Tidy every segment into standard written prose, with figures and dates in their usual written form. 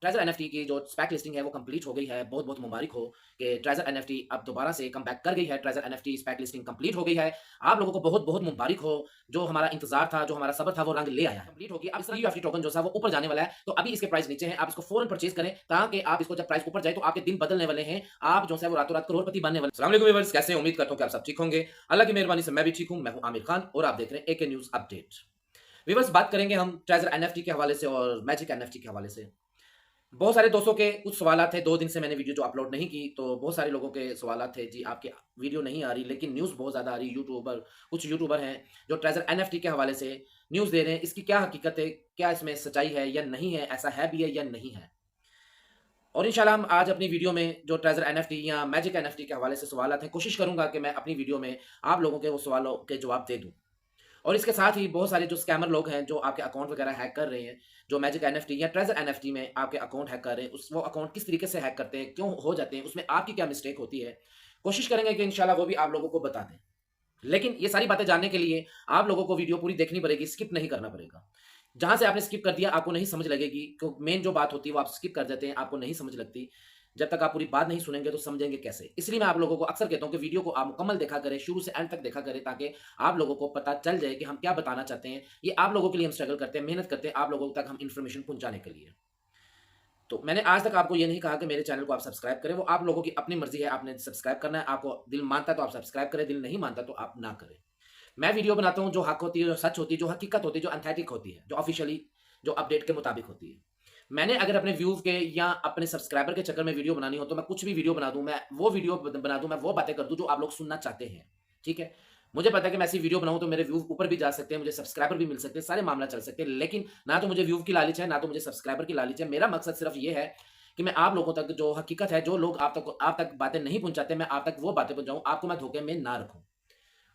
Treasure NFT की जो spec listing है वो कंप्लीट हो गई है। बहुत बहुत मुबारक हो कि ट्रेजर एनएफटी अब दोबारा से कम बैक कर गई है। Treasure NFT spec listing complete हो गई है। आप लोगों को बहुत बहुत मुबारक हो। जो हमारा इंतजार था, जो हमारा सब्र था, वो रंग ले आया है। कंप्लीट होगी। अब यूएफटी टोकन जो सा वो ऊपर जाने वाला है, तो अभी इसके प्राइस नीचे है। आप इसको फौरन परचेज करें ताकि आप इसको जब प्राइस ऊपर जाए तो आपके दिन बदलने वाले हैं। आप जो है वो रातों रात करोड़पति बनने वाले। अस्सलाम वालेकुम व्यूअर्स, कैसे हैं? उम्मीद करता हूं कि आप सब ठीक होंगे। अल्लाह की मेहरबानी से मैं भी ठीक हूं। मैं हूं आमिर खान और आप देख रहे हैं एके न्यूज अपडेट। व्यूअर्स, बात करेंगे हम ट्रेजर एनएफटी के हवाले से और मैजिक एनएफटी के हवाले से। बहुत सारे दोस्तों के कुछ सवालात थे। 2 दिन से मैंने वीडियो जो अपलोड नहीं की, तो बहुत सारे लोगों के सवालात थे, जी आपकी वीडियो नहीं आ रही, लेकिन न्यूज़ बहुत ज़्यादा आ रही। कुछ यूट्यूबर हैं जो ट्रेजर एनएफटी के हवाले से न्यूज़ दे रहे हैं। इसकी क्या हकीकत है, क्या इसमें सच्चाई है या नहीं है, ऐसा है भी है या नहीं है। और इंशाल्लाह हम आज अपनी वीडियो में जो ट्रेजर एनएफटी या मैजिक एनएफटी के हवाले से सवालात हैं, कोशिश करूँगा कि मैं अपनी वीडियो में आप लोगों के वो सवालों के जवाब दे दूँ। और इसके साथ ही बहुत सारे जो स्कैमर लोग हैं, जो आपके अकाउंट वगैरह हैक कर रहे हैं, जो मैजिक एनएफटी या ट्रेजर एनएफटी में आपके अकाउंट हैक कर रहे हैं, उस वो अकाउंट किस तरीके से हैक करते हैं, क्यों हो जाते हैं, उसमें आपकी क्या मिस्टेक होती है, कोशिश करेंगे कि इंशाल्लाह वो भी आप लोगों को बता दें। लेकिन ये सारी बातें जानने के लिए आप लोगों को वीडियो पूरी देखनी पड़ेगी, स्किप नहीं करना पड़ेगा। जहाँ से आपने स्किप कर दिया, आपको नहीं समझ लगेगी, क्यों मेन जो बात होती है वो आप स्किप कर देते हैं, आपको नहीं समझ लगती। जब तक आप पूरी बात नहीं सुनेंगे तो समझेंगे कैसे? इसलिए मैं आप लोगों को अक्सर कहता हूँ कि वीडियो को आप मुकम्मल देखा करें, शुरू से एंड तक देखा करें, ताकि आप लोगों को पता चल जाए कि हम क्या बताना चाहते हैं। ये आप लोगों के लिए हम स्ट्रगल करते हैं, मेहनत करते हैं, आप लोगों तक हम इन्फॉर्मेशन पहुँचाने के लिए। तो मैंने आज तक आपको ये नहीं कहा कि मेरे चैनल को आप सब्सक्राइब करें, वो आप लोगों की अपनी मर्ज़ी है, आपने सब्सक्राइब करना है, आपको दिल मानता है तो आप सब्सक्राइब करें, दिल नहीं मानता तो आप ना करें। मैं वीडियो बनाता हूँ जो हक होती है, जो सच होती है, जो हकीकत होती है, जो एथेंटिक होती है, जो ऑफिशियली जो अपडेट के मुताबिक होती है। मैंने अगर अपने व्यूज़ के या अपने सब्सक्राइबर के चक्कर में वीडियो बनानी हो, तो मैं कुछ भी वीडियो बना दूँ, मैं वो वीडियो बना दूँ, मैं वो बातें कर दूँ जो आप लोग सुनना चाहते हैं। ठीक है? मुझे पता है कि मैं ऐसी वीडियो बनाऊँ तो मेरे व्यूज़ ऊपर भी जा सकते हैं, मुझे सब्सक्राइबर भी मिल सकते हैं, सारे मामला चल सकते हैं। लेकिन ना तो मुझे व्यू की लालच है, ना तो मुझे सब्सक्राइबर की लालच है। मेरा मकसद सिर्फ़ ये है कि मैं आप लोगों तक जो हकीकत है, जो लोग आप तक बातें नहीं पहुँचाते, मैं आप तक वो बातें पहुँचाऊँ, आपको मैं धोखे में ना रखूँ।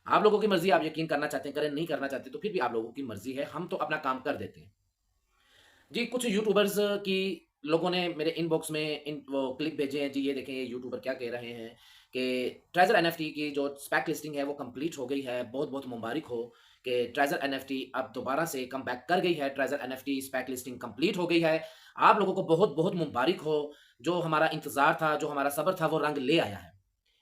आप लोगों की मर्ज़ी, आप यकीन करना चाहते हैं करें, नहीं करना चाहते तो फिर भी आप लोगों की मर्ज़ी है, हम तो अपना काम कर देते हैं। जी, कुछ यूट्यूबर्स की लोगों ने मेरे इनबॉक्स में वो क्लिप भेजे हैं। जी, ये देखें, ये यूट्यूबर क्या कह रहे हैं कि ट्रेजर एनएफटी की जो स्पेक लिस्टिंग है वो कंप्लीट हो गई है। बहुत-बहुत मुबारक हो कि ट्रेजर एनएफटी अब दोबारा से कम बैक कर गई है। Treasure NFT spec listing complete हो गई है। आप लोगों को बहुत-बहुत मुबारक हो। जो हमारा इंतज़ार था, जो हमारा सब्र था, वो रंग ले आया है।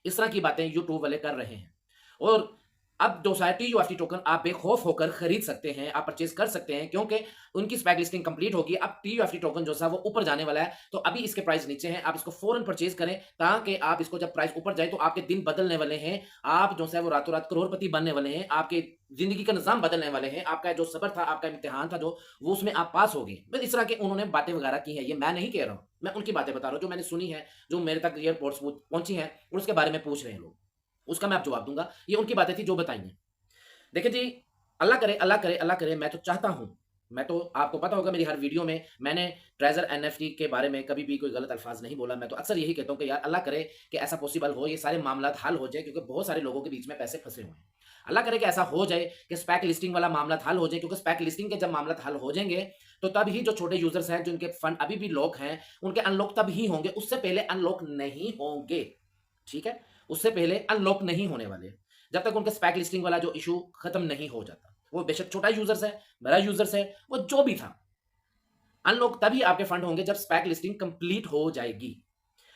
इस तरह की बातें यूट्यूब वाले कर रहे हैं। और अब जो सा टीयूएफटी टोकन आप बेखौफ होकर खरीद सकते हैं, आप परचेज़ कर सकते हैं, क्योंकि उनकी स्पेक लिस्टिंग कंप्लीट होगी। अब टीयूएफटी टोकन जो सा वो ऊपर जाने वाला है, तो अभी इसके प्राइस नीचे हैं। आप इसको फ़ौरन परचेज़ करें ताकि आप इसको जब प्राइस ऊपर जाए तो आपके दिन बदलने वाले हैं। आप जो है वो रातों-रात करोड़पति बनने वाले हैं। आपके ज़िंदगी का निज़ाम बदलने वाले हैं। आपका जो सब्र था, आपका इम्तिहान था जो, वो उसमें आप पास हो गए। बस इस तरह के उन्होंने बातें वगैरह की हैं। ये मैं नहीं कह रहा हूँ, मैं उनकी बातें बता रहा हूँ जो मैंने सुनी है, जो मेरे तक एयरपोर्ट्स पहुँची हैं और उसके बारे में पूछ रहे हैं लोग। उसका मैं अब जवाब दूँगा। ये उनकी बातें थी जो बताई हैं। देखिए जी, अल्लाह करे, अल्लाह करे, अल्लाह करे, मैं तो चाहता हूँ, मैं तो आपको पता होगा मेरी हर वीडियो में मैंने ट्रेज़र एनएफटी के बारे में कभी भी कोई गलत अल्फ़ाज़ नहीं बोला। मैं तो अक्सर यही कहता हूँ कि यार अल्लाह करे कि ऐसा पॉसिबल हो, ये सारे मामलात हल हो जाए, क्योंकि बहुत सारे लोगों के बीच में पैसे फँसे हुए हैं। अल्लाह करे कि ऐसा हो जाए कि स्पेक लिस्टिंग वाला मामलात हल हो जाए, क्योंकि स्पेक लिस्टिंग के जब मामलात हल हो जाएँगे, तो तब ही जो छोटे यूज़र्स हैं, जिनके फंड अभी भी लॉक हैं, उनके अनलॉक तब ही होंगे, उससे पहले अनलॉक नहीं होंगे। ठीक है? उससे पहले अनलॉक नहीं होने वाले। जब तक उनका स्पैक लिस्टिंग वाला जो इश्यू खत्म नहीं हो जाता। वो बेशक छोटा यूज़र्स है, बड़ा यूज़र्स है, वो जो भी था। अनलॉक तभी आपके फंड होंगे जब स्पैक लिस्टिंग कंप्लीट हो जाएगी।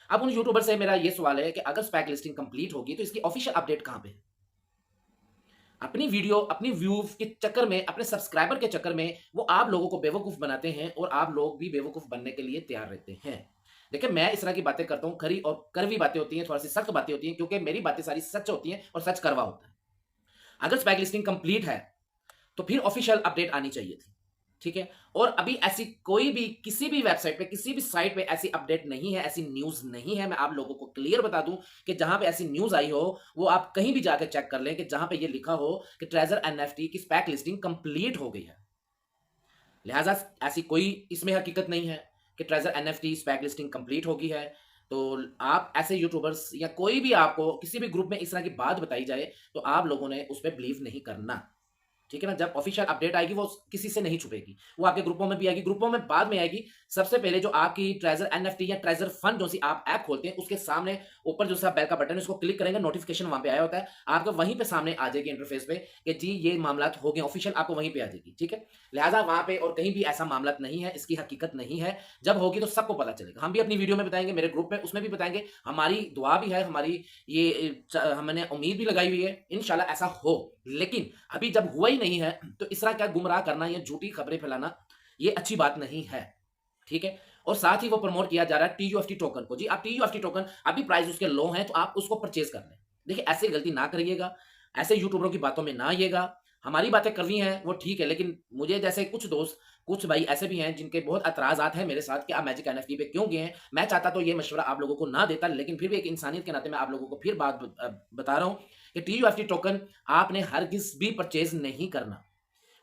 अब उन यूट्यूबर से मेरा ये सवाल है कि अगर स्पैक लिस्टिंग कंप्लीट होगी तो इसकी ऑफिशियल अपडेट कहाँ पे है? अपनी वीडियो, अपनी व्यूज़ के चक्कर में, अपने सब्सक्राइबर के चक्कर में वो आप लोगों को बेवकूफ़ बनाते हैं और आप लोग भी बेवकूफ़ बनने के लिए तैयार रहते हैं। देखिए, मैं इस तरह की बातें करता हूँ, खरी और कड़वी बातें होती हैं, थोड़ी-सी सख्त बातें होती हैं, क्योंकि मेरी बातें सारी सच होती हैं और सच कड़वा होता है। अगर स्पैक लिस्टिंग कंप्लीट है, तो फिर ऑफिशियल अपडेट आनी चाहिए थी। ठीक है? और अभी ऐसी कोई भी किसी भी वेबसाइट पे, किसी भी साइट पे ऐसी अपडेट नहीं है, ऐसी न्यूज़ नहीं है। मैं आप लोगों को क्लियर बता दूँ कि जहाँ पे ऐसी न्यूज़ आई हो, वो आप कहीं भी जाके चेक कर लें कि जहाँ पे ये लिखा हो कि ट्रेज़र एनएफटी की स्पैक लिस्टिंग कंप्लीट हो गई है। लिहाज़ा ऐसी कोई इसमें हकीकत नहीं है कि treasure NFT SPAC listing complete हो गई है। तो आप ऐसे यूट्यूबर्स या कोई भी आपको किसी भी ग्रुप में इस तरह की बात बताई जाए, तो आप लोगों ने उस पे बिलीव नहीं करना। ठीक है ना? जब ऑफिशियल अपडेट आएगी वो किसी से नहीं छुपेगी। वो आपके ग्रुपों में भी आएगी, ग्रुपों में बाद में आएगी। सबसे पहले जो आपकी ट्रेज़र एनएफटी या ट्रेज़र फंड जो सी आप ऐप खोलते हैं, उसके सामने ऊपर जो सा बेल का बटन है, उसको क्लिक करेंगे, नोटिफ़िकेशन वहाँ पे आया होता है। आपको वहीं पे सामने आ जाएगी इंटरफ़ेस पे कि जी ये मामलात हो गए ऑफिशियल, आपको वहीं पे आ जाएगी, ठीक है? लिहाज़ा वहाँ पे और कहीं भी ऐसा मामलात नहीं है, इसकी हकीकत नहीं है। जब होगी तो सबको पता चलेगा। हम भी अपनी वीडियो में बताएँगे, मेरे ग्रुप में उसमें भी बताएँगे। हमारी दुआ भी है, हमारी ये हमने उम्मीद भी लगाई हुई है, इंशाल्लाह ऐसा हो। लेकिन अभी जब हुआ ही नहीं है, तो इस तरह क्या गुमराह करना या झूठी खबरें फैलाना, ये अच्छी बात नहीं है, ठीक है? और साथ ही वो प्रमोट किया जा रहा है टीयूएफटी टोकन को। जी, आप टीयूएफटी टोकन अभी प्राइस उसके लो हैं, तो आप उसको परचेज़ कर लें। देखिए, ऐसे गलती ना करिएगा, ऐसे यूट्यूबरों की बातों में ना आइएगा। हमारी बातें करनी हैं, वो ठीक है, लेकिन मुझे जैसे कुछ दोस्त, कुछ भाई ऐसे भी हैं जिनके बहुत एतराज़ात हैं मेरे साथ कि आप मैजिक एनएफटी पे क्यों गए हैं? मैं चाहता तो ये मशवरा आप लोगों को ना देता, लेकिन फिर भी एक इंसानियत के नाते मैं आप लोगों को फिर बात बता रहा हूँ कि टीयूएफटी टोकन आपने हरगिज़ भी परचेज़ नहीं करना।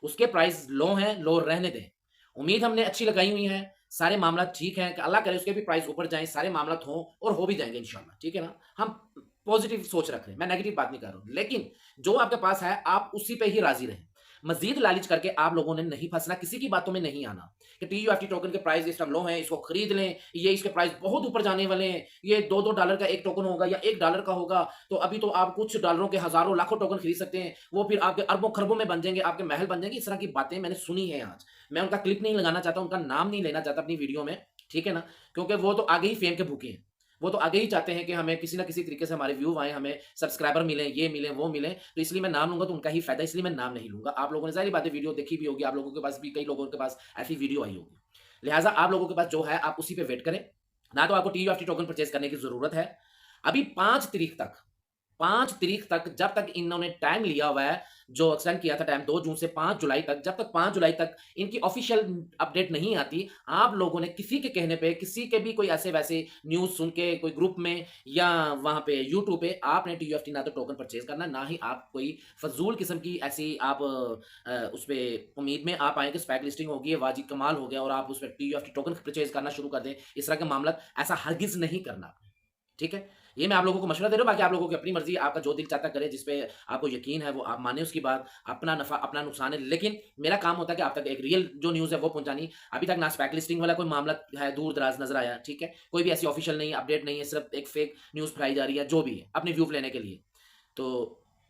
उसके प्राइस लो हैं, लो रहने दें। उम्मीद हमने अच्छी लगाई हुई है, सारे मामला ठीक हैं कि अल्लाह करे उसके भी प्राइस ऊपर जाएँ, सारे मामलात हों और हो भी जाएँगे इंशाल्लाह, ठीक है ना? हम पॉज़िटिव सोच रख रहे हैं, मैं नेगेटिव बात नहीं कर रहा हूँ। लेकिन जो आपके पास है, आप उसी पे ही राज़ी रहें। मज़ीद लालच करके आप लोगों ने नहीं फँसना, किसी की बातों में नहीं आना कि टीयूएफटी टोकन के प्राइस इस टाइम लो हैं, इसको खरीद लें, ये इसके प्राइस बहुत ऊपर जाने वाले हैं, ये $2-2 का 1 टोकन होगा या $1 का होगा, तो अभी तो आप कुछ डॉलरों के हज़ारों, लाखों टोकन खरीद सकते हैं, वो फिर आपके अरबों-खरबों में बन जाएँगे, आपके महल बन जाएँगे। इस तरह की बातें मैंने सुनी हैं आज। मैं उनका क्लिप नहीं लगाना चाहता, उनका नाम नहीं लेना चाहता अपनी वीडियो में, ठीक है ना? क्योंकि वो तो आगे ही फेम के भूखे हैं। वो तो आगे ही चाहते हैं कि हमें किसी न किसी तरीके से हमारे व्यू आएँ, हमें सब्सक्राइबर मिलें, ये मिलें, वो मिलें। तो इसलिए मैं नाम लूँगा तो उनका ही फ़ायदा, इसलिए मैं नाम नहीं लूँगा। आप लोगों ने ज़ाहिर-सी बात है वीडियो देखी भी होगी, आप लोगों के पास भी कई लोगों के पास ऐसी वीडियो आई होगी। लिहाज़ा आप लोगों के पास जो है आप उसी पे वेट करें। ना तो आपको टीयूएफटी टोकन परचेज़ करने की ज़रूरत है। अभी 5 तारीख तक जब तक इन्होंने टाइम लिया हुआ है, जो एक्सटेंड किया था टाइम 2 जून से 5 जुलाई तक, जब तक 5 जुलाई तक इनकी ऑफ़िशियल अपडेट नहीं आती, आप लोगों ने किसी के कहने पे, किसी के भी कोई ऐसे-वैसे न्यूज़ सुन के कोई ग्रुप में या वहाँ पे यूट्यूब पे आपने टीयूएफटी ना तो टोकन परचेज़ करना, ना ही आप कोई फ़ज़ूल किस्म की ऐसी आप उसपे उम्मीद में आप आएँ कि स्पेक लिस्टिंग होगी, ये वाजिब कमाल हो गया और आप उसपे टीयूएफटी टोकन परचेज़ करना शुरू कर दें। इस तरह के मामला ऐसा हरगिज़ नहीं करना। ठीक है? ये मैं आप लोगों को मशवरा दे रहा हूँ, बाकी आप लोगों की अपनी मर्ज़ी है, आपका जो दिल चाहता करे, जिस पे आपको यकीन है, वो आप मानें उसकी बात, अपना नफ़ा, अपना नुकसान है। लेकिन मेरा काम होता है कि आप तक एक रियल जो न्यूज़ है, वो पहुँचानी। अभी तक ना स्पेक लिस्टिंग वाला कोई मामला है, दूर-दराज़ नज़र आया, ठीक है? कोई भी ऐसी ऑफ़िशियल नहीं है, अपडेट नहीं है, सिर्फ़ एक फ़ेक न्यूज़ फैलाई जा रही है, जो भी है, अपने व्यू लेने के लिए। तो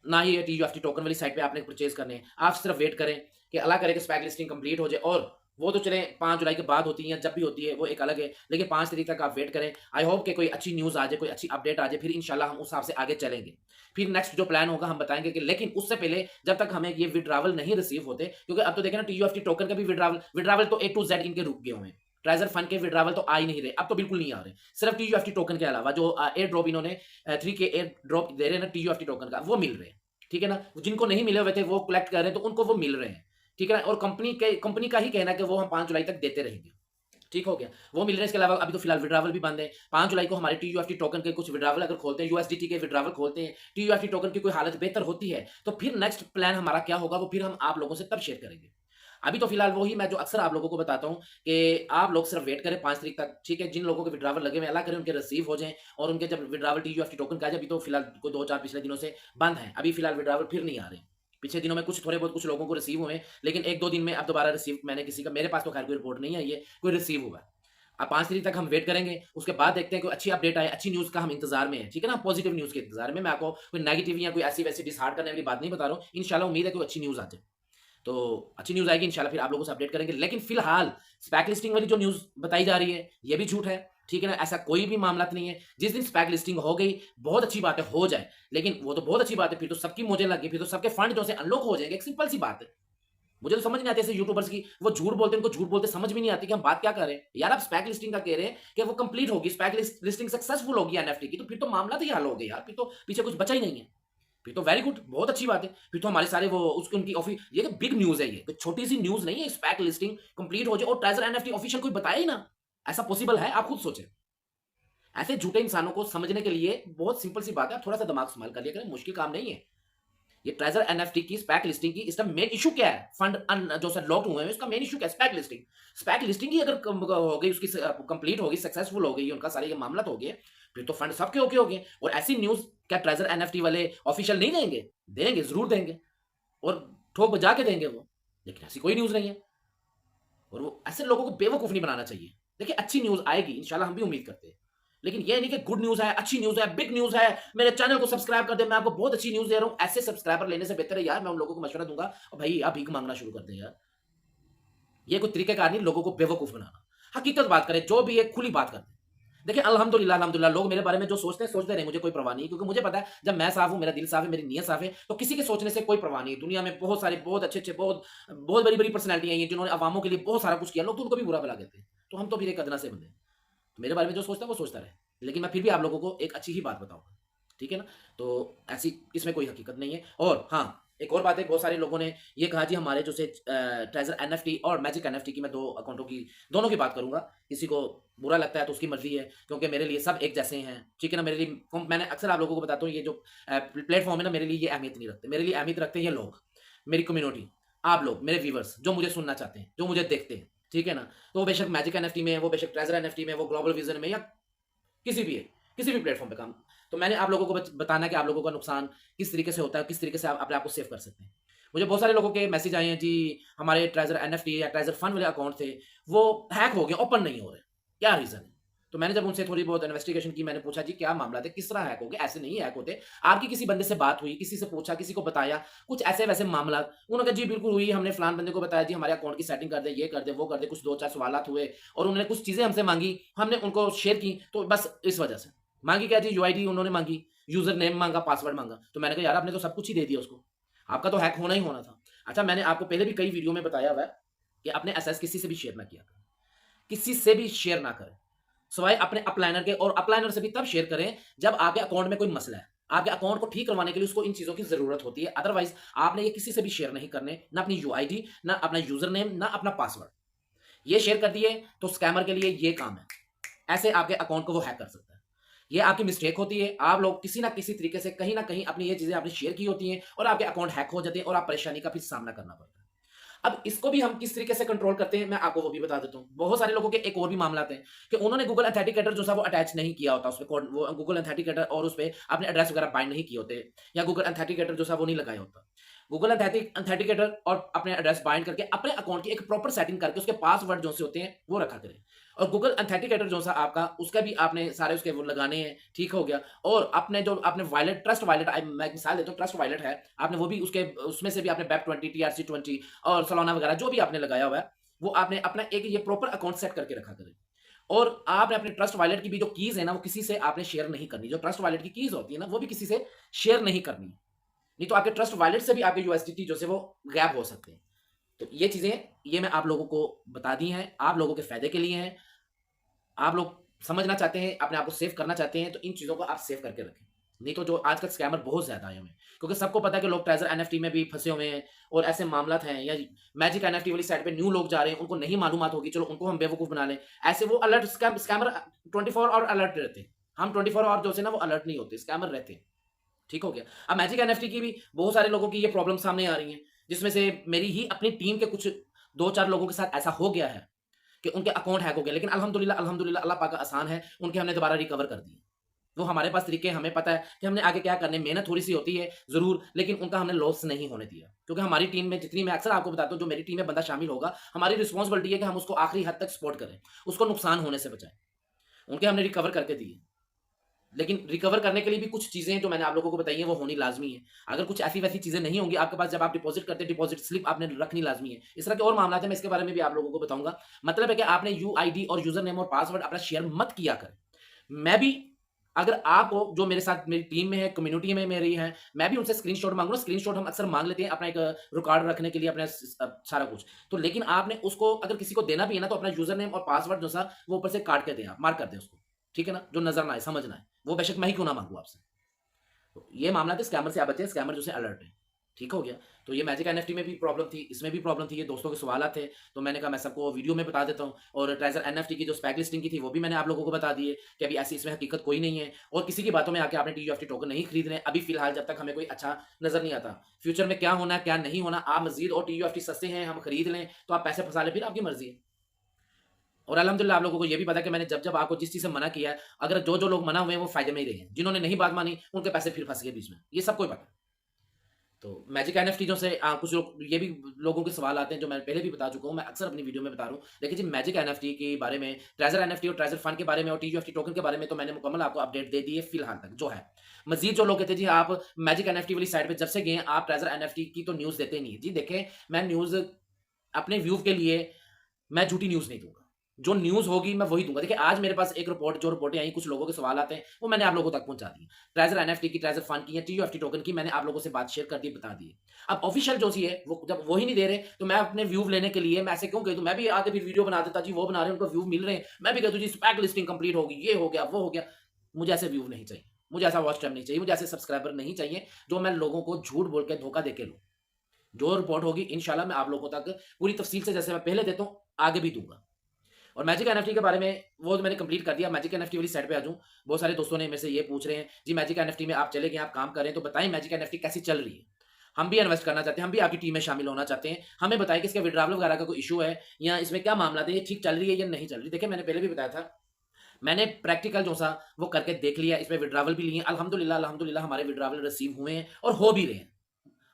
ना ही ये टीयूएफटी टोकन वाली साइट पे आपने परचेज़ करने हैं। आप सिर्फ़ वेट करें कि अल्लाह करे कि स्पेक लिस्टिंग कंप्लीट हो जाए और वो तो चलें 5 जुलाई के बाद होती है या जब भी होती है, वो एक अलग है। लेकिन 5 तारीख तक आप वेट करें। आई होप कि कोई अच्छी न्यूज़ आ जाए, कोई अच्छी अपडेट आ जाए, फिर इंशाल्लाह हम उस हिसाब से आगे चलेंगे। फिर नेक्स्ट जो प्लान होगा हम बताएँगे कि लेकिन उससे पहले जब तक हमें ये विथड्रॉवल नहीं रिसीव होते, क्योंकि अब तो देखें ना टीयूएफटी टोकन का भी विथड्रॉवल तो ए टू ज़ेड इनके रुक गए हुए हैं। ट्रेज़र फंड के विथड्रॉवल तो आ ही नहीं रहे, अब तो बिल्कुल नहीं आ रहे। सिर्फ टीयूएफटी टोकन के अलावा जो एयर ड्रॉप इन्होंने 3 के एयर ड्रॉप दे रहे हैं ना टीयूएफटी टोकन का, वो मिल रहे हैं। ठीक है ना? जिनको नहीं मिले हुए थे वो कलेक्ट कर रहे हैं, तो उनको वो मिल रहे हैं। ठीक है ना? और कंपनी का ही कहना है कि वो हम 5 जुलाई तक देते रहेंगे। ठीक हो गया? वो मिल रहे हैं, इसके अलावा अभी तो फिलहाल विथड्रॉवल भी बंद है। 5 जुलाई को हमारे टीयूएफटी टोकन के कुछ विथड्रॉवल अगर खोलते हैं, यूएसडीटी के विथड्रॉवल खोलते हैं, टीयूएफटी टोकन की कोई हालत बेहतर होती है, तो फिर नेक्स्ट प्लान हमारा क्या होगा, वो फिर हम आप लोगों से तब शेयर करेंगे। अभी तो फिलहाल वही मैं जो अक्सर आप लोगों को बताता हूँ कि आप लोग सिर्फ वेट करें 5 तारीख तक, ठीक है? जिन लोगों के विथड्रॉवल लगे हुए हैं, अल्लाह करे उनके रिसीव हो जाएँ और उनके जब विथड्रॉवल टीयूएफटी टोकन का आ जाए, अभी तो फिलहाल कोई 2-4 पिछले दिनों से बंद हैं। अभी फिलहाल विथड्रॉवल फिर नहीं आ रहे। पिछले दिनों में कुछ थोड़े बहुत कुछ लोगों को रिसीव हुए हैं, लेकिन 1-2 दिन में अब दोबारा रिसीव मैंने किसी का मेरे पास तो खैर कोई रिपोर्ट नहीं आई है, कोई रिसीव हुआ है। अब 5 तारीख तक हम वेट करेंगे, उसके बाद देखते हैं कोई अच्छी अपडेट आए, अच्छी न्यूज़ का हम इंतज़ार में हैं, ठीक है ना? पॉज़िटिव न्यूज़ के इंतज़ार में। मैं आपको कोई नेगेटिव या कोई ऐसी-वैसी डिसहार्ट करने वाली बात नहीं बता रहा हूँ। इंशाल्लाह उम्मीद है कोई अच्छी न्यूज़ आ जाए। तो अच्छी न्यूज़ आएगी इंशाल्लाह, फिर आप लोगों से अपडेट करेंगे। लेकिन फिलहाल स्पेक लिस्टिंग वाली जो न्यूज़ बताई जा रही है, ये भी झूठ है, ठीक है ना? ऐसा कोई भी मामला नहीं है। जिस दिन स्पेक लिस्टिंग हो गई, बहुत अच्छी बात है, हो जाए। लेकिन वो तो बहुत अच्छी बात है, फिर तो सबकी मौजें लग गई, फिर तो सबके फंड जो से अनलॉक हो जाएँगे, एक सिंपल सी बात है। मुझे तो समझ नहीं आती ऐसे यूट्यूबर्स की, वो झूठ बोलते हैं, उनको झूठ बोलते समझ भी नहीं आती कि हम बात क्या कर रहे हैं। यार आप स्पेक लिस्टिंग का कह रहे हैं कि वो कंप्लीट होगी, स्पेक लिस्टिंग सक्सेसफुल होगी एनएफटी की, तो फिर तो मामला तो ये हल हो गया यार, फिर तो पीछे कुछ बचा ही नहीं है। फिर तो वेरी गुड, बहुत अच्छी बात है। फिर तो हमारे सारे वो उसकी उनकी ये तो बिग न्यूज़ है ये, कोई छोटी-सी न्यूज़ नहीं है, स्पेक लिस्टिंग कंप्लीट हो जाए और ट्रेज़र एनएफटी ऑफिशियल कोई बताया ही ना। ऐसा पॉसिबल है? आप खुद सोचें। ऐसे झूठे इंसानों को समझने के लिए बहुत सिंपल सी बात है, आप थोड़ा-सा दिमाग इस्तेमाल कर लिया करें, मुश्किल काम नहीं है। ये ट्रेजर एनएफटी की स्पैक लिस्टिंग की इसका मेन इशू क्या है? फंड जो सर लॉक्ड हुए हैं, इसका मेन इशू क्या है? SPAC listing. स्पैक लिस्टिंग ही अगर हो गई, उसकी कंप्लीट हो गई, सक्सेसफुल हो गई, उनका सारे ये मामला तो हो गए, फिर तो फंड सबके ओके हो गए। और ऐसी न्यूज़ क्या ट्रेजर एनएफटी वाले ऑफिशियल नहीं देंगे? देंगे, ज़रूर देंगे। और ठोक बजा के देंगे वो, लेकिन ऐसी कोई न्यूज़ नहीं है। और वो ऐसे लोगों को बेवकूफ़ नहीं बनाना चाहिए। देखिए अच्छी न्यूज़ आएगी, इंशाल्लाह हम भी उम्मीद करते हैं। लेकिन ये नहीं कि गुड न्यूज़ है, अच्छी न्यूज़ है, बिग न्यूज़ है, मेरे चैनल को सब्सक्राइब कर दें, मैं आपको बहुत अच्छी न्यूज़ दे रहा हूँ। ऐसे सब्सक्राइबर लेने से बेहतर है यार मैं उन लोगों को मशवरा दूँगा, भई आप भीख माँगना शुरू कर दें यार। ये कोई तरीक़ेकार नहीं लोगों को बेवकूफ़ बनाना। हकीकत बात करें, जो भी है खुली बात कर दें। देखिए अल्हम्दुलिल्लाह अल्हम्दुलिल्लाह लोग मेरे बारे में जो सोचते रहें, मुझे कोई परवाह नहीं है क्योंकि मुझे पता है जब मैं साफ़ हूँ, मेरा दिल साफ़ है, मेरी नीयत साफ़ है, तो किसी के सोचने से कोई परवाह नहीं है। दुनिया में बहुत सारे, बहुत अच्छे-अच्छे, बहुत बहुत बड़ी-बड़ी पर्सनैलिटी हैं जिन्होंने अवामों के लिए बहुत सारा कुछ किया, लोग तो उनको भी बुरा-भला कहते हैं। तो हम तो फिर एक अदना से बंदे हैं। तो मेरे बारे में जो सोचता है वो सोचता रहे। लेकिन मैं फिर भी आप लोगों को एक अच्छी ही बात बताऊँगा। ठीक है ना? तो ऐसी इसमें कोई हकीकत नहीं है। और हाँ, एक और बात है, बहुत सारे लोगों ने ये कहा जी हमारे जो से ट्रेज़र एनएफटी और मैजिक एनएफटी की, मैं 2 अकाउंटों की, दोनों की बात करूँगा। किसी को बुरा लगता है तो उसकी मर्ज़ी है, क्योंकि मेरे लिए सब एक जैसे हैं। ठीक है ना? मेरे लिए मैंने अक्सर आप लोगों को बताता हूँ ये जो प्लेटफ़ॉर्म है ना, मेरे लिए ये अहमियत नहीं रखते। मेरे लिए अहमियत रखते हैं ये लोग, मेरी कम्युनिटी, आप लोग, मेरे व्यूअर्स जो मुझे सुनना चाहते हैं, जो मुझे देखते हैं। ठीक है ना? तो वो बेशक मैजिक एनएफटी में है, वो बेशक ट्रेज़र एनएफटी में है, वो ग्लोबल विज़न में, या किसी भी है, किसी भी प्लेटफ़ॉर्म पे काम। तो मैंने आप लोगों को बताना है कि आप लोगों का नुकसान किस तरीके से होता है, किस तरीके से आप अपने आप को सेव कर सकते हैं। मुझे बहुत सारे लोगों के मैसेज आए हैं जी, हमारे ट्रेज़र एनएफटी या ट्रेज़र फंड वाले अकाउंट थे, वो हैक हो गए, ओपन नहीं हो रहे। क्या रीज़न है? तो मैंने जब उनसे थोड़ी बहुत इन्वेस्टिगेशन की, मैंने पूछा जी क्या मामला था, किस तरह हैक हो गए? ऐसे नहीं हैक होते। आपकी किसी बंदे से बात हुई, किसी से पूछा, किसी को बताया, कुछ ऐसे-वैसे मामला, उन्होंने कहा जी बिल्कुल हुई, हमने फलान बंदे को बताया जी हमारे अकाउंट की सेटिंग कर दे, ये कर दे, वो कर दे, कुछ 2-4 सवालात हुए और उन्होंने कुछ चीज़ें हमसे माँगी, हमने उनको शेयर की, तो बस इस वजह से। माँगी क्या जी, यूआईडी उन्होंने माँगी, यूज़र नेम माँगा, पासवर्ड माँगा। तो मैंने कहा यार आपने तो सब कुछ ही दे दिया उसको। आपका तो हैक होना ही होना था। अच्छा, मैंने आपको पहले भी कई वीडियो में बताया हुआ है कि अपने एसेस किसी से भी शेयर ना किया करें। किसी से भी शेयर ना करें। सिवाय अपने अपलाइनर के, और अपलाइनर से भी तब शेयर करें जब आपके अकाउंट में कोई मसला है। आपके अकाउंट को ठीक करवाने के लिए उसको इन चीज़ों की ज़रूरत होती है। अदरवाइज़ आपने ये किसी से भी शेयर नहीं करने, ना अपनी यूआईडी, ना अपना यूज़र नेम, ना अपना पासवर्ड। ये शेयर कर दिए तो स्कैमर के लिए ये काम है। ऐसे आपके अकाउंट को वो हैक कर सकता है। ये आपकी मिस्टेक होती है। आप लोग किसी न किसी तरीके से कहीं न कहीं अपनी ये चीज़ें आपने शेयर की होती हैं और आपके अकाउंट हैक हो जाते हैं और आप परेशानी का फिर सामना करना पड़ता है। अब इसको भी हम किस तरीके से कंट्रोल करते हैं, मैं आपको वो भी बता देता हूँ। बहुत सारे लोगों के एक और भी मामला आते हैं कि उन्होंने गूगल ऑथेंटिकेटर जो सा वो अटैच नहीं किया होता उसपे, कोड वो गूगल ऑथेंटिकेटर, और उसपे अपने एड्रेस वगैरह बाइंड नहीं किए होते, या गूगल ऑथेंटिकेटर जो सा वो नहीं लगाया होता। गूगल ऑथेंटिकेटर और अपने एड्रेस बाइंड करके अपने अकाउंट की एक प्रॉपर सेटिंग करके उसके पासवर्ड जो से होते हैं वो रखा करें। और गूगल ऑथेंटिकेटर जो सा आपका, उसका भी आपने सारे उसके वो लगाने हैं, ठीक हो गया। और अपने जो आपने वॉलेट, ट्रस्ट वॉलेट, मैं एक मिसाल देता हूँ, ट्रस्ट वॉलेट है, आपने वो भी उसके उसमें से भी आपने वेब 20, TRC20 और सोलाना वगैरह जो भी आपने लगाया हुआ है, वो आपने अपना एक ये प्रॉपर अकाउंट सेट करके रखा करें। और आपने अपने ट्रस्ट वॉलेट की भी जो कीज़ है ना, वो किसी से आपने शेयर नहीं करनी। जो ट्रस्ट वॉलेट की कीज़ होती है ना, वो भी किसी से शेयर नहीं करनी। नहीं तो आपके ट्रस्ट वॉलेट से भी आपके यूएसडीटी जो से वो गैप हो सकते हैं। तो ये चीज़ें, ये मैं आप लोगों को बता दी हैं, आप लोगों के फ़ायदे के लिए हैं। आप लोग समझना चाहते हैं, अपने आप को सेव करना चाहते हैं, तो इन चीज़ों को आप सेव करके रखें। नहीं तो जो आजकल स्कैमर बहुत ज़्यादा आए हुए हैं, क्योंकि सबको पता है कि लोग ट्रेज़र एनएफटी में भी फँसे हुए हैं और ऐसे मामलात हैं, या मैजिक एनएफटी वाली साइट पे न्यू लोग जा रहे हैं, उनको नहीं मालूमात होगी, चलो उनको हम बेवकूफ़ बना लें। ऐसे वो अलर्ट, स्कैमर 24 आवर अलर्ट रहते हैं। हम 24 आवर जो से ना वो अलर्ट नहीं होते, स्कैमर रहते हैं। ठीक हो गया। अब मैजिक एनएफटी की भी बहुत सारे लोगों की ये प्रॉब्लम सामने आ रही है, जिसमें से मेरी ही अपनी टीम के कुछ 2-4 लोगों के साथ ऐसा हो गया है कि उनके अकाउंट हैक हो गए। लेकिन अल्हम्दुलिल्लाह अल्हम्दुलिल्लाह अल्लाह पाक का आसान है, उनके हमने दोबारा रिकवर कर दिए। वो हमारे पास तरीके हैं, हमें पता है कि हमने आगे क्या करना है। मेहनत थोड़ी-सी होती है ज़रूर, लेकिन उनका हमने लॉस नहीं होने दिया। क्योंकि हमारी टीम में जितनी, मैं अक्सर आपको बताता हूँ, जो मेरी टीम में बंदा शामिल होगा, हमारी रिस्पॉन्सिबिलिटी है कि हम उसको आखिरी हद तक सपोर्ट करें, उसको नुकसान होने से बचाएँ। उनके हमने रिकवर करके दिए। लेकिन रिकवर करने के लिए भी कुछ चीज़ें जो मैंने आप लोगों को बताई हैं वो होनी लाज़मी है। अगर कुछ ऐसी-वैसी चीज़ें नहीं होंगी आपके पास, जब आप डिपॉज़िट करते हैं, डिपॉज़िट स्लिप आपने रखनी लाज़मी है। इस तरह के और मामलात हैं, मैं इसके बारे में भी आप लोगों को बताऊँगा। मतलब है कि आपने यूआईडी और यूज़र नेम और पासवर्ड अपना शेयर मत किया करें। मैं भी, अगर आप हो जो मेरे साथ मेरी टीम में है, कम्युनिटी में मेरी है, मैं भी उनसे स्क्रीनशॉट माँगूँगा। स्क्रीनशॉट हम अक्सर माँग लेते हैं अपना एक रिकॉर्ड रखने के लिए, अपना सारा कुछ। तो लेकिन आपने उसको अगर किसी को देना भी है ना, तो अपना यूज़र नेम और पासवर्ड जो सा वो ऊपर से काट के दें आप, मार्क कर दें उसको। ठीक है ना? जो नज़र ना आए, समझ ना आए। वो बेशक मैं ही क्यों ना माँगूँ आपसे। तो ये मामला था, स्कैमर से आप बचें, स्कैमर जो से अलर्ट हैं। ठीक हो गया? तो ये मैजिक एनएफटी में भी प्रॉब्लम थी, इसमें भी प्रॉब्लम थी, ये दोस्तों के सवालात थे, तो मैंने कहा मैं सबको वीडियो में बता देता हूँ। और ट्रेज़र एनएफटी की जो स्पेक लिस्टिंग की थी, वो भी मैंने आप लोगों को बता दी है कि अभी ऐसी इसमें हकीकत कोई नहीं है, और किसी की बातों में आके आपने टीयूएफटी टोकन नहीं खरीदने, अभी फ़िलहाल जब तक हमें कोई अच्छा नज़र नहीं आता। फ्यूचर में क्या होना है, क्या नहीं होना, आप मज़ीद और टीयूएफटी सस्ते हैं, हम खरीद लें, तो आप पैसे फँसा लें, फिर आपकी मर्ज़ी है। और अल्हम्दुलिल्लाह आप लोगों को ये भी पता है कि मैंने जब-जब आपको जिस चीज़ से मना किया है, अगर जो-जो लोग मना हुए हैं, वो फ़ायदे में ही रहे हैं। जिन्होंने नहीं बात मानी, उनके पैसे फिर फँस गए बीच में। ये सबको ही पता है। तो मैजिक एनएफटी से कुछ लोग ये भी लोगों के सवाल आते हैं जो मैं पहले भी बता चुका हूँ, मैं अक्सर अपनी वीडियो में बता रहा हूँ। देखिए जी, मैजिक एनएफटी के बारे में, ट्रेजर एनएफटी और ट्रेजर फंड के बारे में और टीयूएफटी टोकन के बारे में तो मैंने मुकम्मल आपको अपडेट दे दी है फिलहाल तक जो है। मजीद जो लोग कहते हैं जी आप मैजिक एनएफटी वाली साइट पे जब से गए आप ट्रेजर एनएफटी की तो न्यूज़ देते नहीं है। जी देखें, मैं न्यूज़ अपने व्यू के लिए मैं झूठी न्यूज़ नहीं दूँगा। जो न्यूज़ होगी मैं वही दूँगा। देखिए आज मेरे पास एक रिपोर्ट जो रिपोर्टें आई, कुछ लोगों के सवाल आते हैं, वो मैंने आप लोगों तक पहुँचा दी। ट्रेज़र एनएफटी की, ट्रेज़र फंड की या टीयूएफटी टोकन की मैंने आप लोगों से बात शेयर कर दी, बता दी। अब ऑफ़िशियल जो सी है, वो जब वो ही नहीं दे रहे, तो मैं अपने व्यू लेने के लिए मैं ऐसे क्यों कह दूँ? मैं भी आके फिर वीडियो बना देता, जी वो बना रहे हैं, उनको व्यू मिल रहे हैं। मैं भी कह दूँ जी स्पैक लिस्टिंग कंप्लीट होगी, ये हो गया, वो हो गया। मुझे ऐसे व्यू नहीं चाहिए, मुझे ऐसा वॉच टाइम नहीं चाहिए, मुझे ऐसे सब्सक्राइबर नहीं चाहिए, जो मैं लोगों को झूठ बोल के, धोखा देके लूँ। जो रिपोर्ट होगी इंशाल्लाह मैं आप लोगों तक पूरी तफ़सील से जैसे मैं पहले देता हूँ, आगे भी दूँगा। और मैजिक एनएफटी के बारे में वो तो मैंने कंप्लीट कर दिया। मैजिक एनएफटी वाली साइट पे आ जाऊँ। बहुत सारे दोस्तों ने मेरे से ये पूछ रहे हैं, जी मैजिक एनएफटी में आप चले गए, आप काम कर रहे हैं, तो बताएँ मैजिक एनएफटी कैसी चल रही है? हम भी इन्वेस्ट करना चाहते हैं, हम भी आपकी टीम में शामिल होना चाहते हैं। हमें बताएँ कि इसका विड्रॉवल वगैरह का कोई इश्यू है या इसमें क्या मामला है, ये ठीक चल रही है या नहीं चल रही? देखिए मैंने पहले भी बताया था, मैंने प्रैक्टिकल जो सा वो करके देख लिया, इसमें विड्रॉवल भी लिए। अल्हम्दुलिल्लाह, अल्हम्दुलिल्लाह हमारे विड्रॉवल रिसीव हुए हैं और हो भी रहे हैं।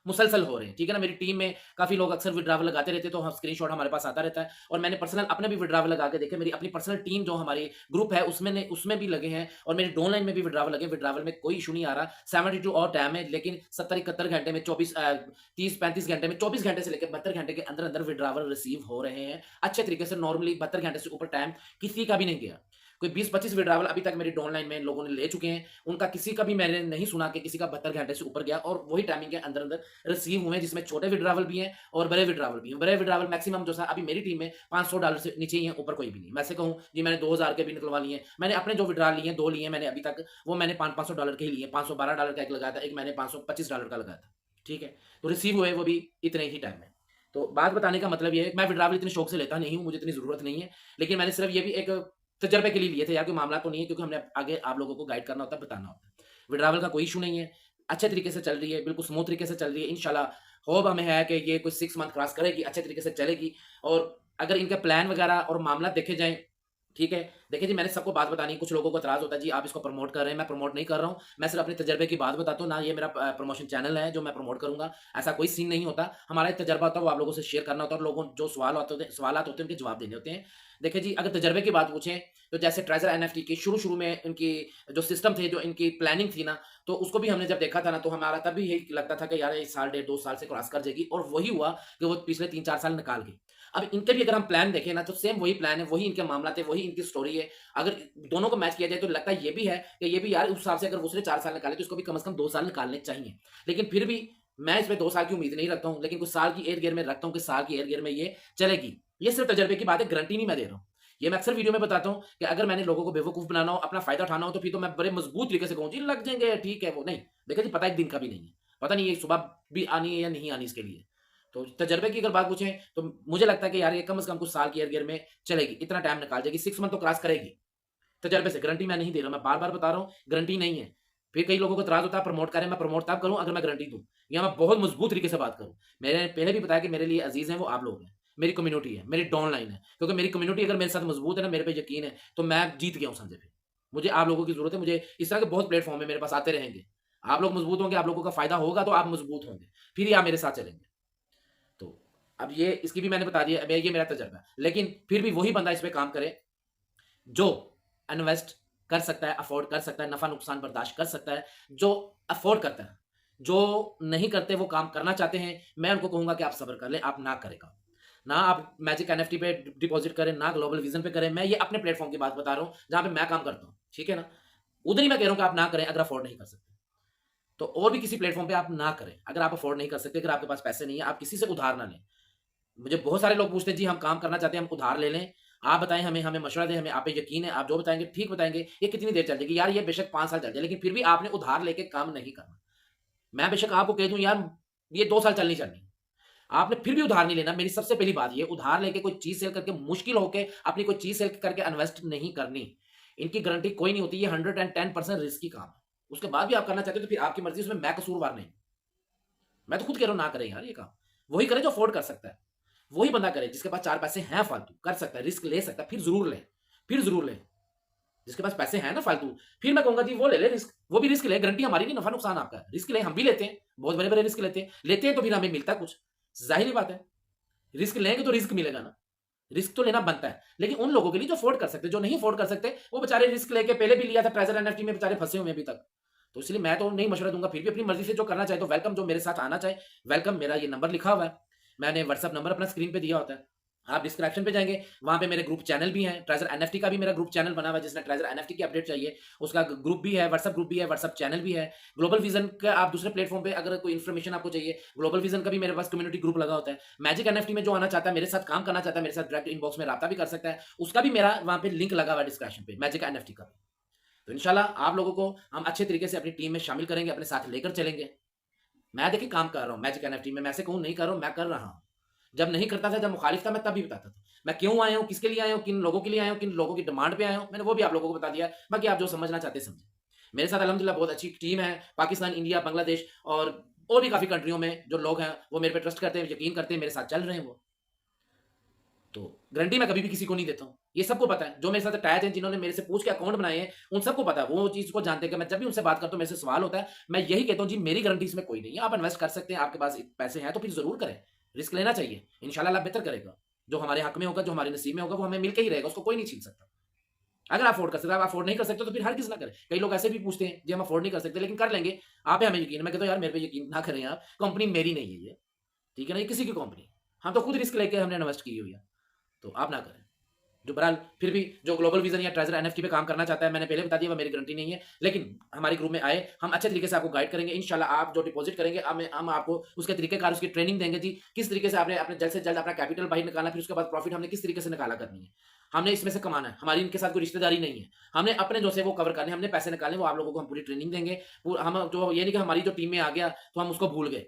मुसलसल हो रहे हैं, ठीक है ना? मेरी टीम में काफ़ी लोग अक्सर विड्रॉवल लगाते रहते हैं, तो हम स्क्रीनशॉट हमारे पास आता रहता है और मैंने पर्सनल अपने भी विड्रॉवल लगा के देखे। मेरी अपनी पर्सनल टीम जो हमारी ग्रुप है, उसमें भी लगे हैं और मेरे डाउनलाइन में भी विड्रॉवल लगे। विड्रॉवल में कोई इश्यू नहीं आ रहा। 72 और टाइम है, लेकिन 70-71 घंटे में 30-35 घंटे में 24 घंटे से लेकर 72 घंटे के अंदर-अंदर विड्रॉवल रिसीव हो रहे हैं। अच्छे तरीके से नॉर्मली 72 घंटे से ऊपर टाइम किसी का भी नहीं गया। कोई 20-25 विड्रॉवल अभी तक मेरी डाउनलाइन में लोगों ने ले चुके हैं। उनका किसी का भी मैंने नहीं सुना कि किसी का 72 घंटे से ऊपर गया और वही टाइमिंग के अंदर-अंदर रिसीव हुए हैं, जिसमें छोटे विड्रॉवल भी हैं और बड़े विड्रॉवल भी हैं। बड़े विड्रॉवल मैक्सिमम जो सा अभी मेरी टीम में $500 से नीचे ही है, ऊपर कोई भी नहीं। मैं ऐसे कहूँ जी मैंने 2000 के भी निकलवा लिए हैं। मैंने अपने जो विड्रॉल लिए हैं, 2 लिए हैं मैंने अभी तक, वो मैंने $500 के ही लिए। $512 का एक लगाया था, एक मैंने $525 का लगाया था। ठीक है? तो रिसीव हुए वो भी इतने ही टाइम में। तो बात बताने का मतलब ये है, मैं विड्रॉवल इतने शौक से लेता नहीं हूँ, मुझे इतनी ज़रूरत नहीं है। लेकिन मैंने सिर्फ ये भी एक तजर्बे के लिए लिए थे यार, कोई मामला तो नहीं है, क्योंकि हमने आगे आप लोगों को गाइड करना होता है, बताना होता है। विड्रॉवल का कोई इश्यू नहीं है, अच्छे तरीके से चल रही है, बिल्कुल स्मूथ तरीके से चल रही है। इंशाल्लाह होप हमें है कि ये कोई 6 मंथ क्रॉस करेगी, अच्छे तरीके से चलेगी और अगर इनके प्लान वगैरह और मामला देखे जाएँ, ठीक है। देखिए जी, मैंने सबको बात बतानी है, कुछ लोगों को एतराज़ होता है जी आप इसको प्रमोट कर रहे हैं, मैं प्रमोट नहीं कर रहा हूँ। मैं सिर्फ अपने तजर्बे की बात बताता हूँ, ना ये मेरा प्रमोशन चैनल है जो मैं प्रमोट करूँगा, ऐसा कोई सीन नहीं होता। हमारा एक तजर्बा होता है, वो आप लोगों से शेयर करना होता है और लोगों जो सवालात होते हैं, उनके जवाब देने होते हैं। देखिए जी, अगर तजर्बे की बात पूछें, तो जैसे ट्रेज़र एनएफटी की शुरू-शुरू में इनकी जो सिस्टम थे, जो इनकी प्लानिंग थी ना, तो उसको भी हमने जब देखा था ना, तो हमारा तब भी यही लगता था कि यार ये साल, डेढ़ 2 साल से क्रॉस कर जाएगी और वही हुआ कि वो पिछले 3-4 साल निकाल गई। अब इनके भी अगर हम प्लान देखें ना, तो सेम वही प्लान है, वही इनके मामला थे, वही इनकी स्टोरी है। अगर दोनों को मैच किया जाए तो लगता ये भी है कि ये भी यार उस हिसाब से अगर उसने 4 साल निकाले तो इसको भी कम से कम 2 साल निकालने चाहिए। लेकिन फिर भी मैं इसमें 2 साल की उम्मीद नहीं रखता हूँ, लेकिन कुछ साल की एयर गियर में रखता हूँ कि साल की एयर गियर में ये चलेगी। ये सिर्फ तजर्बे की बात है, गारंटी नहीं मैं दे रहा हूँ। ये मैं अक्सर वीडियो में बताता हूँ कि अगर मैंने लोगों को बेवकूफ़ बनाना हो, अपना फ़ायदा उठाना हो, तो फिर तो मैं बड़े मजबूत तरीके से कहूँ, जी लग जाएँगे, ठीक है वो। नहीं, देखिए जी पता एक दिन का भी नहीं है। पता नहीं ये सुबह भी आनी है या नहीं आनी इसके लिए। तो तजर्बे की अगर बात पूछें, तो मुझे लगता है कि यार ये कम से कम कुछ साल की एयर गियर में चलेगी, इतना टाइम निकाल जाएगी, 6 मंथ तो क्रॉस करेगी। तजर्बे से गारंटी मैं नहीं दे रहा हूँ, मैं बार-बार बता रहा हूँ, गारंटी नहीं है। फिर कई लोगों को एतराज़ होता है प्रमोट करें, मैं प्रमोट तब करूँ अगर मैं गारंटी दूँ या मैं बहुत मजबूत तरीके से बात करूँ। मैंने पहले भी बताया कि मेरे लिए अज़ीज़ हैं वो आप लोग हैं, मेरी कम्युनिटी है, मेरी डाउनलाइन है। क्योंकि मेरी कम्युनिटी अगर मेरे साथ मजबूत है ना, मेरे पे यकीन है, तो मैं जीत गया हूँ समझे फिर। मुझे आप लोगों की ज़रूरत है, मुझे इस तरह के बहुत प्लेटफ़ॉर्म है मेरे पास, आते रहेंगे। आप लोग मजबूत होंगे, आप लोगों का फ़ायदा होगा तो आप मजबूत होंगे, फिर ही आप मेरे साथ चलेंगे। तो अब ये इसकी भी मैंने बता दिया, अब ये मेरा तजर्बा है। लेकिन फिर भी वही बंदा इस पे काम करे जो इन्वेस्ट कर सकता है, अफ़ोर्ड कर सकता है, नफ़ा-नुकसान बर्दाश्त कर सकता है, जो अफ़ोर्ड करता है। जो नहीं करते, वो काम करना चाहते हैं, मैं उनको कहूँगा कि आप सब्र कर लें, आप ना करें काम। ना आप मैजिक एनएफटी पे डिपॉज़िट करें, ना ग्लोबल विज़न पे करें। मैं ये अपने प्लेटफ़ॉर्म की बात बता रहा हूँ, जहाँ पे मैं काम करता हूँ, ठीक है ना? उधर ही मैं कह रहा हूँ कि आप ना करें अगर अफ़ोर्ड नहीं कर सकते। तो और भी किसी प्लेटफ़ॉर्म पे आप ना करें, अगर आप अफ़ोर्ड नहीं कर सकते, अगर आपके पास पैसे नहीं है, आप किसी से उधार ना लें। मुझे बहुत सारे लोग पूछते हैं, जी हम काम करना चाहते हैं, हम उधार ले लें। आप बताएँ हमें, हमें मशवरा दें, हमें आप पे यकीन है, आप जो बताएँगे ठीक बताएँगे, ये कितनी देर चल जाएगी? यार ये बेशक 5 साल चल जाए, लेकिन फिर भी आपने उधार लेके काम नहीं करना। मैं बेशक आपको कह दूँ यार ये 2 साल चलनी चलनी। आपने फिर भी उधार नहीं लेना। मेरी सबसे पहली बात ये, उधार लेके कोई चीज़ सेल करके मुश्किल होके अपनी कोई चीज़ सेल करके इन्वेस्ट नहीं करनी। इनकी गारंटी कोई नहीं होती, ये 110% रिस्की काम है। उसके बाद भी आप करना चाहते हो तो फिर आपकी मर्ज़ी, उसमें मैं कसूरवार नहीं। मैं तो खुद कह रहा हूँ ना करें यार ये काम। वही करे जो अफ़ोर्ड कर सकता है। वही बंदा करे जिसके पास 4 पैसे हैं फालतू, कर सकता है, रिस्क ले सकता है, फिर ज़रूर लें, फिर ज़रूर लें। जिसके पास पैसे हैं ना फालतू, फिर मैं कहूँगा जी वो ले ले रिस्क, वो भी रिस्क ले, गारंटी हमारी नहीं, नफा-नुकसान आपका है। रिस्क ले, हम भी लेते हैं, बहुत बड़े-बड़े रिस्क लेते हैं तो फिर हमें मिलता कुछ, ज़ाहिर-सी बात है। रिस्क लेंगे तो रिस्क मिलेगा ना, रिस्क तो लेना बनता है। लेकिन उन लोगों के लिए जो अफ़ोर्ड कर सकते हैं, जो नहीं अफ़ोर्ड कर सकते, वो बेचारे रिस्क लेके पहले भी लिया था ट्रेज़र एनएफटी में, बेचारे फँसे हुए हैं अभी तक। तो इसलिए मैं तो नहीं मशवरा दूँगा, फिर भी अपनी मर्ज़ी से जो करना चाहे तो वेलकम, जो मेरे साथ आना चाहे वेलकम। मेरा ये नंबर लिखा हुआ है, मैंने व्हाट्सएप नंबर अपना स्क्रीन पे दिया होता है। आप डिस्क्रिप्शन पे जाएँगे, वहाँ पे मेरे ग्रुप चैनल भी हैं, ट्रेज़र एनएफटी का भी मेरा ग्रुप चैनल बना हुआ है, जिसने ट्रेज़र एनएफटी की अपडेट चाहिए, उसका ग्रुप भी है, व्हाट्सएप ग्रुप भी है, व्हाट्सएप चैनल भी है। ग्लोबल विज़न का आप दूसरे प्लेटफ़ॉर्म पे अगर कोई इन्फॉर्मेशन आपको चाहिए, ग्लोबल विज़न का भी मेरे पास कम्युनिटी ग्रुप लगा होता है। मैजिक एनएफटी में जो आना चाहता है, मेरे साथ काम करना चाहता है, मेरे साथ डायरेक्ट इनबॉक्स में राब्ता भी कर सकता है, उसका भी मेरा वहाँ पे लिंक लगा हुआ है डिस्क्रिप्शन पे, मैजिक एनएफटी का भी। तो इंशाल्लाह आप लोगों को हम अच्छे तरीके से अपनी टीम में शामिल करेंगे, अपने साथ लेकर चलेंगे। मैं देखिए काम कर रहा हूँ मैजिक एनएफटी में, मैं ऐसे कहूँ नहीं कर रहा हूँ, मैं कर रहा हूँ। जब नहीं करता था, जब मुखालिफ था, मैं तब भी बताता था। मैं क्यों आया हूँ, किसके लिए आया हूँ, किन लोगों के लिए आया हूँ, किन लोगों की डिमांड पे आया हूँ, मैंने वो भी आप लोगों को बता दिया है। बाकी आप जो समझना चाहते हैं समझें। मेरे साथ अल्हम्दुलिल्लाह बहुत अच्छी टीम है, पाकिस्तान, इंडिया, बांग्लादेश और भी काफ़ी कंट्रियों में जो लोग हैं, वो मेरे पे ट्रस्ट करते हैं, यकीन करते हैं, मेरे साथ चल रहे हैं वो। तो गारंटी मैं कभी भी किसी को नहीं देता हूँ। ये सबको पता है, जो मेरे साथ अटैच हैं, जिन्होंने मेरे से पूछ के अकाउंट बनाए हैं, उन सबको पता है। वो चीज़ को जानते हैं कि मैं जब भी उनसे बात करता हूँ, मेरे से सवाल होता है, मैं यही कहता हूँ जी मेरी गारंटी इसमें कोई नहीं है। आप इन्वेस्ट कर सकते हैं, आपके पास पैसे हैं तो फिर ज़रूर करें। रिस्क लेना चाहिए, इंशाल्लाह अल्लाह बेहतर करेगा। जो हमारे हक में होगा, जो हमारे नसीब में होगा, वो हमें मिल के ही रहेगा, उसको कोई नहीं छीन सकता। अगर आप अफोर्ड कर सकते हैं, आप अफोर्ड नहीं कर सकते तो फिर हरगिज़ ना करें। कई लोग ऐसे भी पूछते हैं, जी हम अफोर्ड नहीं कर सकते लेकिन कर लेंगे, आप पे हमें यकीन है। मैं कहता हूँ यार मेरे पे यकीन ना करें आप, कंपनी मेरी नहीं है ये, ठीक है ना? ये किसी की कंपनी है। हम तो खुद रिस्क लेके हमने इन्वेस्ट की हुई है, तो आप ना करें। जो बहरहाल फिर भी जो ग्लोबल विज़न या ट्रेज़र एनएफटी पे काम करना चाहता है, मैंने पहले बता दिया वो मेरी गारंटी नहीं है। लेकिन हमारे ग्रुप में आए, हम अच्छे तरीके से आपको गाइड करेंगे। इंशाल्लाह आप जो डिपॉज़िट करेंगे हम आपको उसके तरीक़ेकार, उसकी ट्रेनिंग देंगे जी, किस तरीके से आपने अपने जल्द से जल्द अपना कैपिटल बाहर निकालना है, फिर उसके बाद प्रॉफ़िट हमने किस तरीके से निकाला करनी है। हमने इसमें से कमाना है, हमारी इनके साथ कोई रिश्तेदारी नहीं है। हमने अपने जो से वो कवर करने हैं, हमने पैसे निकालने हैं, वो आप लोगों को हम पूरी ट्रेनिंग देंगे। हम जो ये नहीं कि हमारी जो टीम में आ गया, तो हम उसको भूल गए।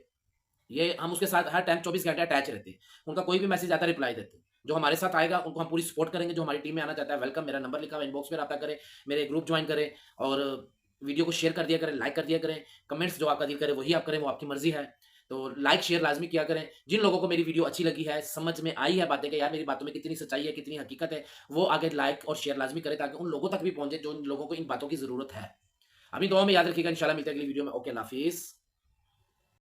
ये हम उसके साथ हर टाइम 24 घंटे अटैच रहते हैं। उनका कोई भी मैसेज आता है रिप्लाई देते हैं। जो हमारे साथ आएगा उनको हम पूरी सपोर्ट करेंगे, जो हमारी टीम में आना चाहता है वेलकम, मेरा नंबर लिखा हुआ है, इनबॉक्स में राब्ता करें, मेरे ग्रुप जॉइन करें और वीडियो को शेयर कर दिया करें, लाइक कर दिया करें, कमेंट्स जो आपका दिल करे वही आप करें, वो आपकी मर्ज़ी है। तो लाइक शेयर लाज़मी किया करें। जिन लोगों को मेरी वीडियो अच्छी लगी है, समझ में आई है बातें कि यार मेरी बातों में कितनी सच्चाई है, कितनी हकीकत है, वो आगे लाइक और शेयर लाज़मी करें ताकि उन लोगों तक भी पहुँचे जो लोगों को इन बातों की ज़रूरत है। अपनी दुआओं में याद रखिएगा, इंशाल्लाह मिलते हैं अगली वीडियो में। ओके, अल्लाह हाफ़िज़।